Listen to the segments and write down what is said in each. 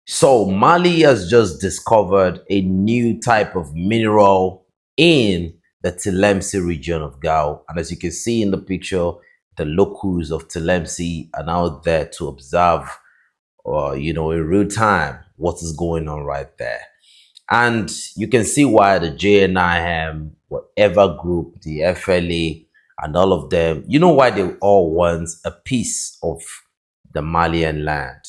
So Mali has just discovered a new type of mineral in the Tlemcen region of Gao. And as you can see in the picture, the locals of Tlemcen are now there to observe, in real time, what is going on right there. And you can see why the JNIM, whatever group, the FLA, and all of them, why they all want a piece of the Malian land.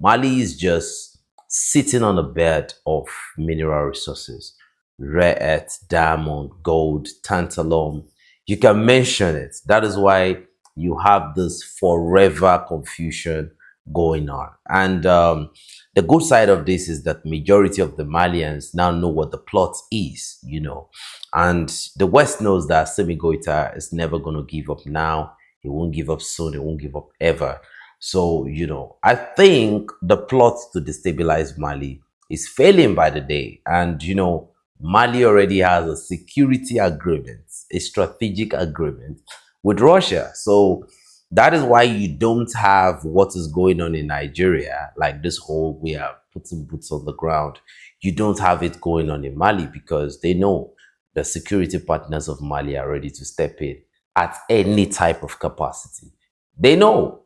Mali is just sitting on a bed of mineral resources, rare earth, diamond, gold, tantalum. You can mention it. That is why you have this forever confusion going on. And the good side of this is that majority of the Malians now know what the plot is. And the West knows that Semi Goita is never going to give up now. He won't give up soon. He won't give up ever. So, I think the plot to destabilize Mali is failing by the day. And, Mali already has a security agreement, a strategic agreement with Russia. So that is why you don't have what is going on in Nigeria, like this whole we are putting boots on the ground. You don't have it going on in Mali because they know the security partners of Mali are ready to step in at any type of capacity. They know,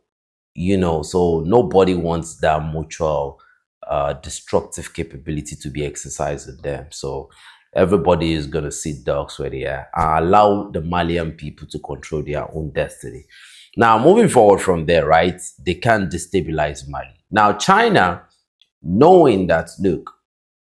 so nobody wants that mutual destructive capability to be exercised in them. So everybody is going to sit ducks where they are and allow the Malian people to control their own destiny. Now, moving forward from there, right, they can't destabilize Mali. Now, China, knowing that, look,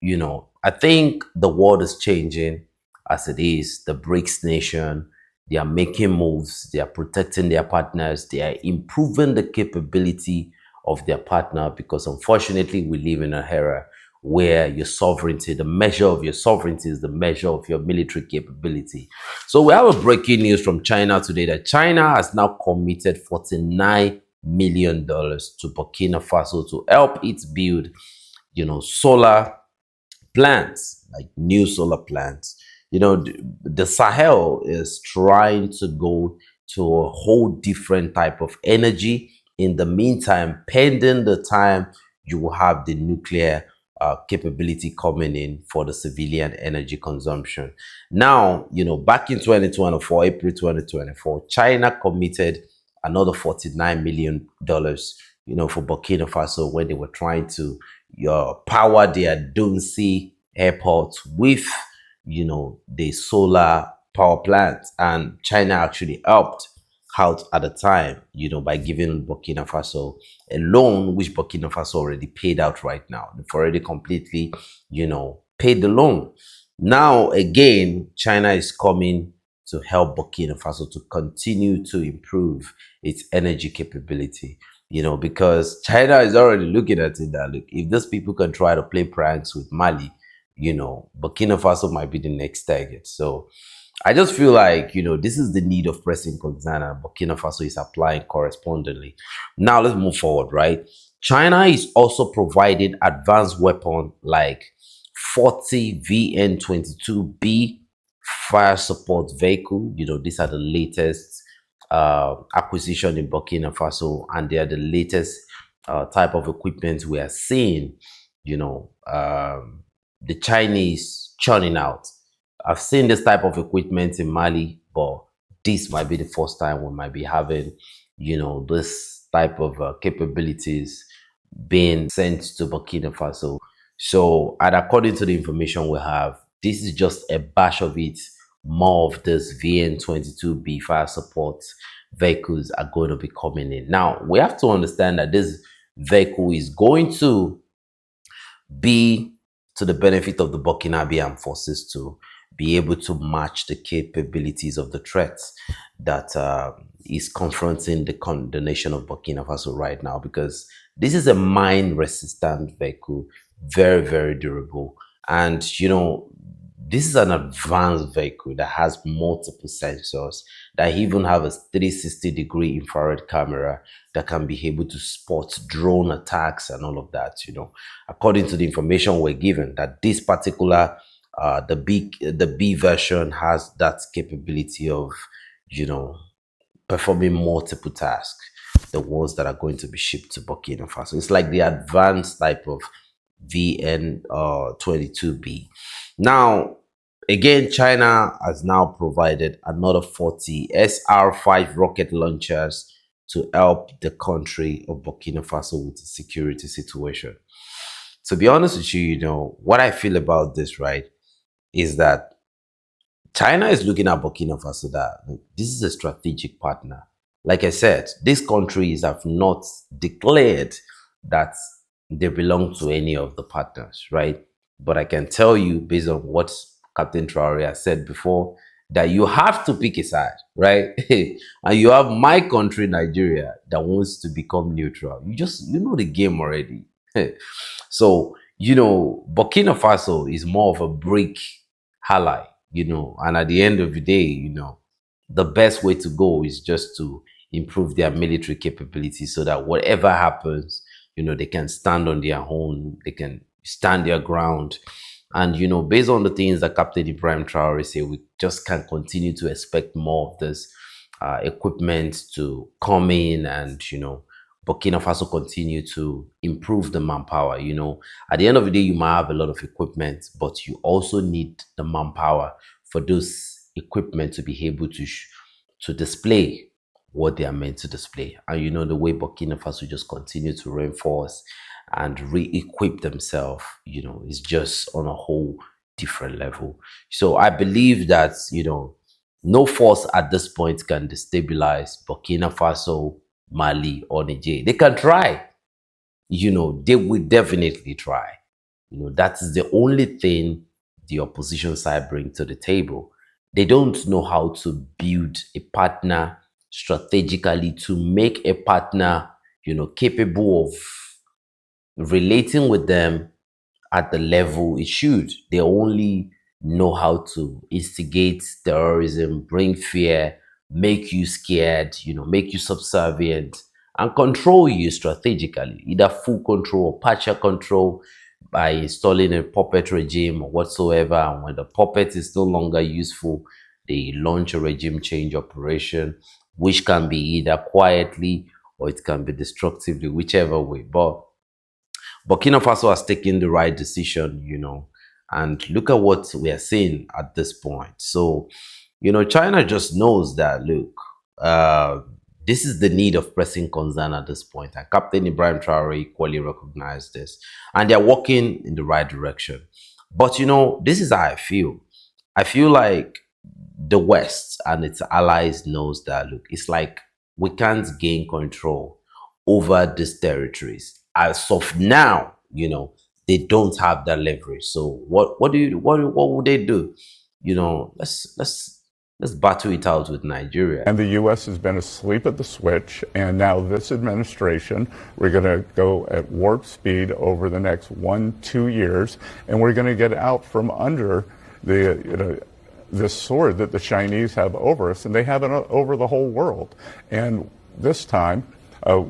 I think the world is changing as it is. The BRICS nation, they are making moves. They are protecting their partners. They are improving the capability of their partner because unfortunately we live in an era where your sovereignty, the measure of your sovereignty is the measure of your military capability. So we have a breaking news from China today that China has now committed $49 million to Burkina Faso to help it build, solar plants, like new solar plants. The Sahel is trying to go to a whole different type of energy. In the meantime, pending the time you will have the nuclear capability coming in for the civilian energy consumption. Now, back in 2024, April 2024, China committed another $49 million, for Burkina Faso when they were trying to power their Dunsi airport with, the solar power plant. And China actually helped out at the time, by giving Burkina Faso a loan, which Burkina Faso already paid out right now. They've already completely, paid the loan. Now, again, China is coming to help Burkina Faso to continue to improve its energy capability, because China is already looking at it that, look, if these people can try to play pranks with Mali, Burkina Faso might be the next target. So I just feel like, this is the need of pressing concern and Burkina Faso is applying correspondingly. Now let's move forward, right? China is also providing advanced weapon like 40 VN-22B fire support vehicle. These are the latest acquisition in Burkina Faso, and they are the latest type of equipment we are seeing, the Chinese churning out. I've seen this type of equipment in Mali, but this might be the first time we might be having, this type of capabilities being sent to Burkina Faso. So, and according to the information we have, this is just a batch of it. More of this VN-22B fire support vehicles are going to be coming in. Now, we have to understand that this vehicle is going to be to the benefit of the Burkinabe armed forces to be able to match the capabilities of the threats that is confronting the nation of Burkina Faso right now, because this is a mine-resistant vehicle, very, very durable. And, this is an advanced vehicle that has multiple sensors, that even have a 360-degree infrared camera that can be able to spot drone attacks and all of that. According to the information we're given, that this particular the B version has that capability of, performing multiple tasks, the ones that are going to be shipped to Burkina Faso. It's like the advanced type of VN-22B. Now, again, China has now provided another 40 SR-5 rocket launchers to help the country of Burkina Faso with the security situation. To be honest with you, what I feel about this, right, is that China is looking at Burkina Faso that look, this is a strategic partner. Like I said, these countries have not declared that they belong to any of the partners, right? But I can tell you, based on what Captain Traore has said before, that you have to pick a side, right? And you have my country, Nigeria, that wants to become neutral. You know the game already. So, Burkina Faso is more of a brick ally, and at the end of the day, the best way to go is just to improve their military capability so that whatever happens, they can stand on their own, they can stand their ground. And, based on the things that Captain Ibrahim Traore say, we just can continue to expect more of this equipment to come in and, Burkina Faso continue to improve the manpower. At the end of the day, you might have a lot of equipment, but you also need the manpower for those equipment to be able to display what they are meant to display. And the way Burkina Faso just continue to reinforce and re-equip themselves, is just on a whole different level. So I believe that, no force at this point can destabilize Burkina Faso, Mali, or Niger. They can try. They will definitely try. That is the only thing the opposition side bring to the table. They don't know how to build a partner strategically to make a partner, capable of relating with them at the level it should. They only know how to instigate terrorism, bring fear, make you scared, make you subservient, and control you strategically, either full control or partial control by installing a puppet regime or whatsoever. And when the puppet is no longer useful, they launch a regime change operation, which can be either quietly or it can be destructively, whichever way. But Burkina Faso has taken the right decision, and look at what we are seeing at this point. So, China just knows that, look, this is the need of pressing concern at this point. And Captain Ibrahim Traore equally recognized this. And they're walking in the right direction. But, this is how I feel. I feel like the West and its allies knows that, look, it's like we can't gain control over these territories. As of now, they don't have that leverage. So what would they do? Let's battle it out with Nigeria. And the U.S. has been asleep at the switch, and now this administration, we're going to go at warp speed over the next 1-2 years, and we're going to get out from under the sword that the Chinese have over us, and they have it over the whole world. And this time,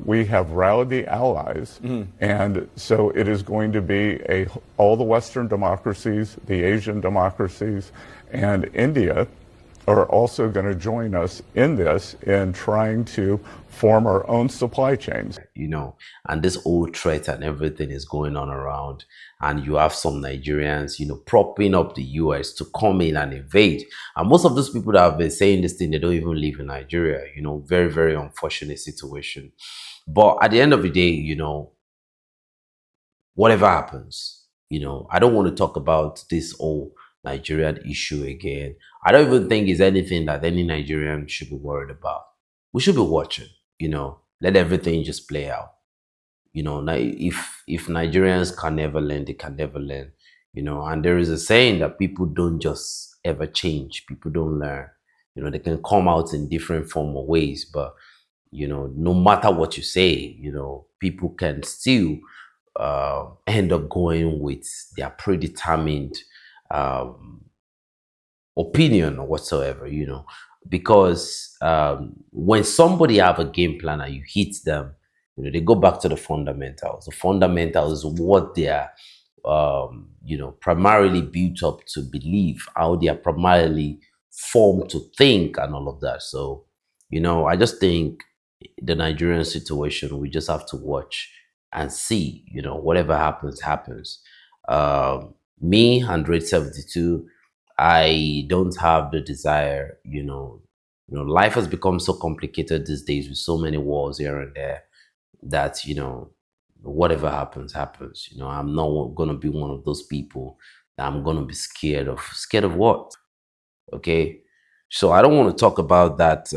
we have rallied the allies, and so it is going to be all the Western democracies, the Asian democracies, and India are also going to join us in this in trying to form our own supply chains. And this old threat and everything is going on around. And you have some Nigerians, propping up the US to come in and invade. And most of those people that have been saying this thing, they don't even live in Nigeria. Very, very unfortunate situation. But at the end of the day, whatever happens, I don't want to talk about this whole Nigerian issue again. I don't even think it's anything that any Nigerian should be worried about. We should be watching, let everything just play out. Now if Nigerians can never learn, they can never learn. And there is a saying that people don't just ever change. People don't learn. They can come out in different form or ways, but no matter what you say, people can still end up going with their predetermined opinion or whatsoever, because when somebody have a game plan and you hit them, they go back to the fundamentals. The fundamentals is what they are, primarily built up to believe, how they are primarily formed to think and all of that. So, I just think the Nigerian situation, we just have to watch and see, whatever happens, happens. Me, 172, I don't have the desire, life has become so complicated these days with so many wars here and there that, whatever happens, happens. I'm not going to be one of those people that I'm going to be scared of. Scared of what? Okay. So I don't want to talk about that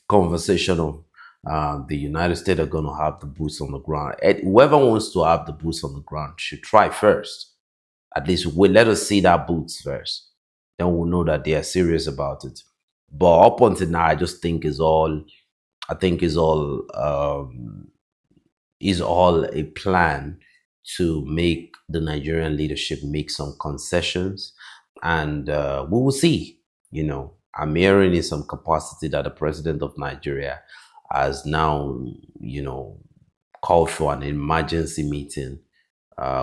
conversation of the United States are going to have the boots on the ground. And whoever wants to have the boots on the ground should try first. At least let us see that boots first. Then we'll know that they are serious about it. But up until now, I just think I think is all a plan to make the Nigerian leadership make some concessions, and we will see. I'm hearing in some capacity that the president of Nigeria has now, called for an emergency meeting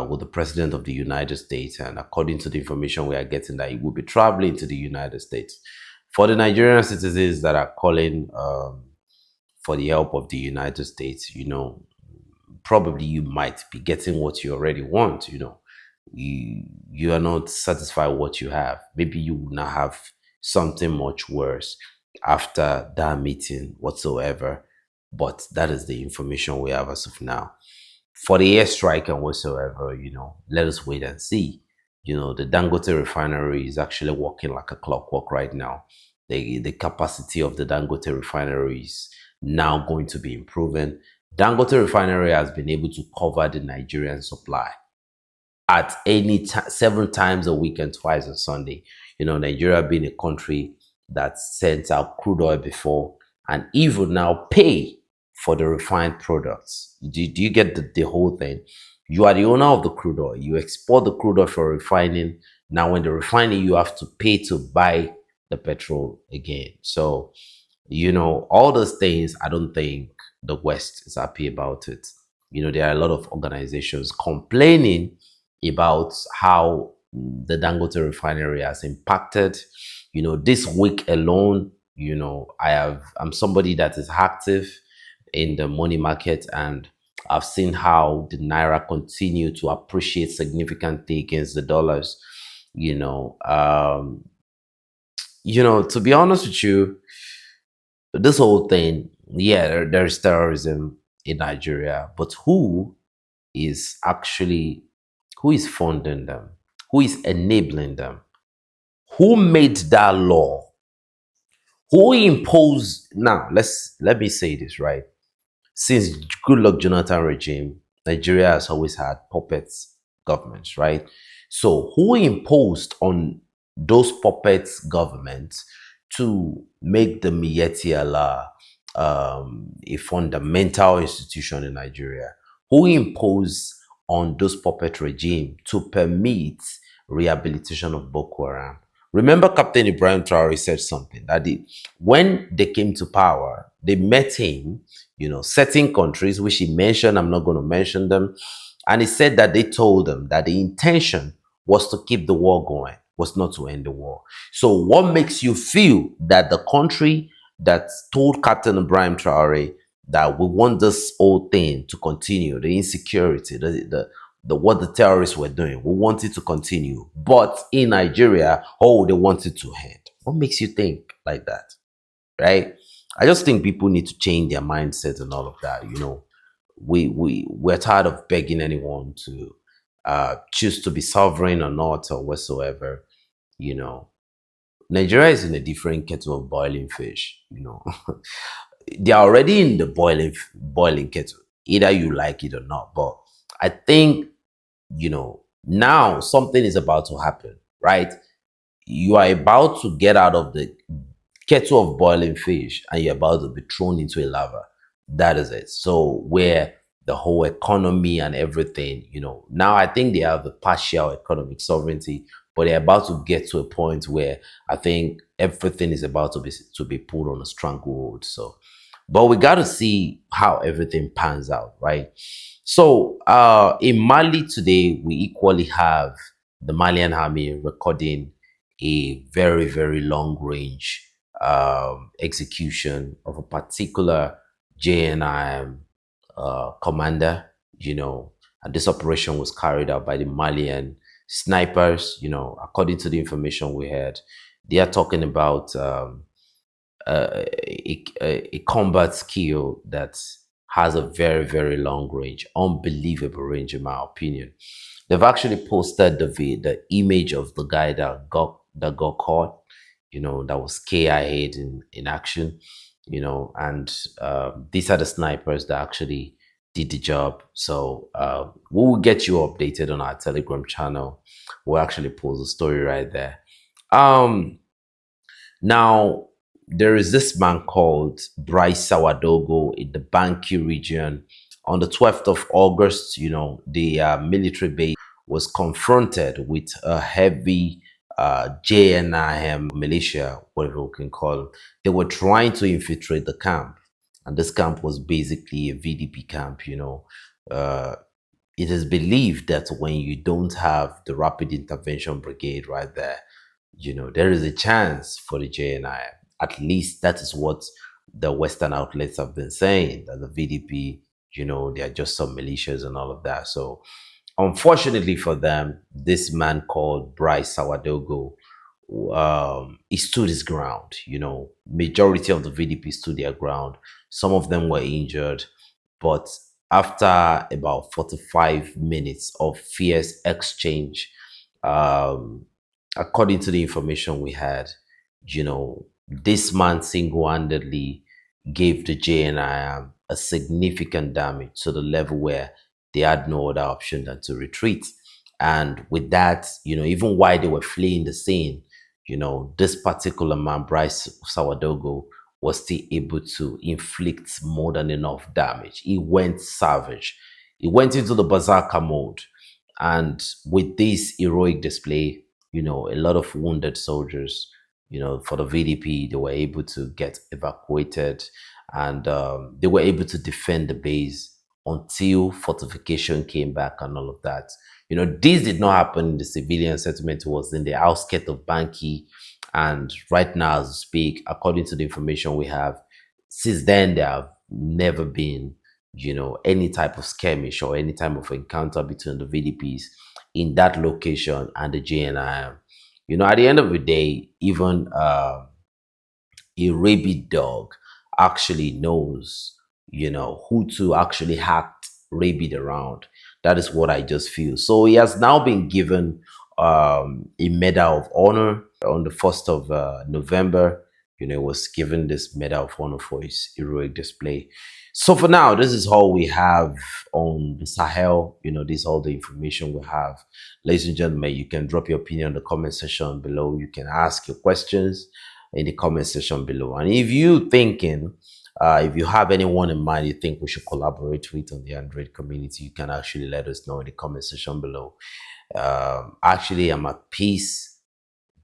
with the president of the United States, and according to the information we are getting, that he will be traveling to the United States. For the Nigerian citizens that are calling for the help of the United States, probably you might be getting what you already want. You are not satisfied with what you have. Maybe you will not have something much worse after that meeting whatsoever. But that is the information we have as of now. For the airstrike and whatsoever, let us wait and see. The Dangote refinery is actually working like a clockwork right now. The capacity of the Dangote refinery is now going to be improving. Dangote refinery has been able to cover the Nigerian supply at any 7 times a week and twice on Sunday. Nigeria being a country that sent out crude oil before and even now pay for the refined products. Do you get the whole thing? You are the owner of the crude oil. You export the crude oil for refining. Now, when the refining, you have to pay to buy the petrol again. So, all those things, I don't think the West is happy about it. There are a lot of organizations complaining about how the Dangote refinery has impacted. This week alone, I'm somebody that is active in the money market, and I've seen how the naira continue to appreciate significantly against the dollars. To be honest with you, this whole thing, yeah, there's terrorism in Nigeria, but who is funding them? Who is enabling them? Who made that law? Who imposed? Now, let me say this, right? Since Goodluck Jonathan regime, Nigeria has always had puppets governments, right? So who imposed on those puppets governments to make the Miyetti Allah a fundamental institution in Nigeria? Who imposed on those puppet regime to permit rehabilitation of Boko Haram? Remember, Captain Ibrahim Traore said something that when they came to power, they met him, certain countries, which he mentioned, I'm not going to mention them, and he said that they told them that the intention was to keep the war going, was not to end the war. So what makes you feel that the country that told Captain Ibrahim Traore that we want this whole thing to continue, the insecurity, the what the terrorists were doing, we want it to continue, but in Nigeria, they want it to end? What makes you think like that, right? I just think people need to change their mindset and all of that. We're tired of begging anyone to choose to be sovereign or not or whatsoever. Nigeria is in a different kettle of boiling fish. They are already in the boiling kettle, either you like it or not. But I think, now something is about to happen, right? You are about to get out of the kettle of boiling fish and you're about to be thrown into a lava. That is it. So where the whole economy and everything, now I think they have a partial economic sovereignty, but they're about to get to a point where I think everything is about to be put on a stranglehold. So, but we got to see how everything pans out, right? So in Mali today, we equally have the Malian army recording a very, very long range execution of a particular JNIM commander, and this operation was carried out by the Malian snipers. According to the information we had, they are talking about a combat skill that has a very, very long range, unbelievable range, in my opinion. They've actually posted the image of the guy that got caught, that was KIA'd in action, and these are the snipers that actually did the job. So we will get you updated on our Telegram channel. We'll actually post the story right there. Now, there is this man called Bryce Sawadogo in the Banki region. On the 12th of August, the military base was confronted with a heavy JNIM militia, whatever we can call them. They were trying to infiltrate the camp, and this camp was basically a VDP camp. Uh, it is believed that when you don't have the Rapid Intervention Brigade right there, there is a chance for the JNI. At least that is what the Western outlets have been saying, that the VDP, they are just some militias and all of that. So, unfortunately for them, this man called Bryce Sawadogo, he stood his ground. Majority of the VDP stood their ground. Some of them were injured, but after about 45 minutes of fierce exchange, um, according to the information we had, this man single-handedly gave the JNIM a significant damage to the level where they had no other option than to retreat. And with that, even while they were fleeing the scene, this particular man, Bryce Sawadogo, was still able to inflict more than enough damage. He went savage. He went into the berserker mode. And with this heroic display, a lot of wounded soldiers, for the VDP, they were able to get evacuated, and they were able to defend the base until fortification came back and all of that. This did not happen in the civilian settlement. It was in the outskirts of Banki. And right now, as we speak, according to the information we have, since then, there have never been, any type of skirmish or any type of encounter between the VDPs in that location and the JNIM. At the end of the day, even a rabid dog actually knows, who to actually act rabid around. That is what I just feel. So he has now been given a Medal of Honor on the 1st of November. Was given this Medal of Honor for his heroic display. So for now, this is all we have on the Sahel. This is all the information we have. Ladies and gentlemen, you can drop your opinion in the comment section below. You can ask your questions in the comment section below. And if if you have anyone in mind you think we should collaborate with on the Android community, you can actually let us know in the comment section below. Actually, I'm at peace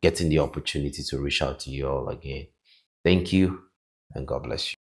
getting the opportunity to reach out to you all again. Thank you, and God bless you.